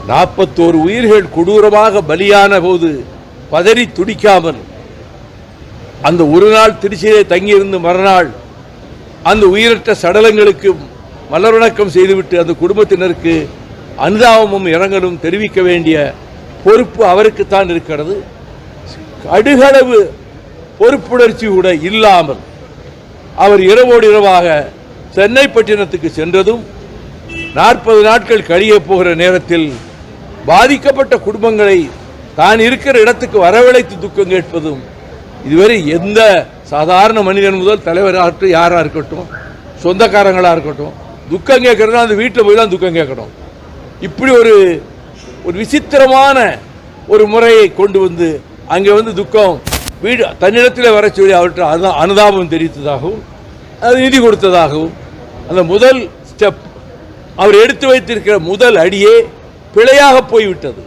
41 உயிர்கள் கொடூரமாக பலியான போது பதறி துடிக்காமல் அந்த ஒரு நாள் திருச்சியிலே தங்கியிருந்து மறுநாள் அந்த உயிரற்ற சடலங்களுக்கு மலர்வணக்கம் செய்துவிட்டு அந்த குடும்பத்தினருக்கு அனுதாபமும் இரங்கலும் தெரிவிக்க வேண்டிய பொறுப்பு அவருக்குத்தான் இருக்கிறது. அடுகளவு பொறுப்புணர்ச்சி கூட இல்லாமல் அவர் இரவோடு இரவாக சென்னை பட்டினத்துக்கு சென்றதும் 40 நாட்கள் கழிய போகிற நேரத்தில் பாதிக்கப்பட்ட குடும்பங்களை தான் இருக்கிற இடத்துக்கு வரவழைத்து துக்கம் கேட்பதும் இதுவரை எந்த சாதாரண மனிதன் முதல் தலைவராகட்டும் யாராக இருக்கட்டும் சொந்தக்காரங்களாக இருக்கட்டும் துக்கம் கேட்கறதுனா அந்த வீட்டில் போய் தான் துக்கம் கேட்கணும். இப்படி ஒரு விசித்திரமான ஒரு முறையை கொண்டு வந்து அங்கே வந்து துக்கம் வீடு தன்னிடத்தில் வர சொல்லி அவர்கிட்ட அனுதாபம் தெரிவித்ததாகவும் அது நிதி கொடுத்ததாகவும் அந்த முதல் ஸ்டெப் அவர் எடுத்து வைத்திருக்கிற முதல் அடியே பிழையாக போய்விட்டது.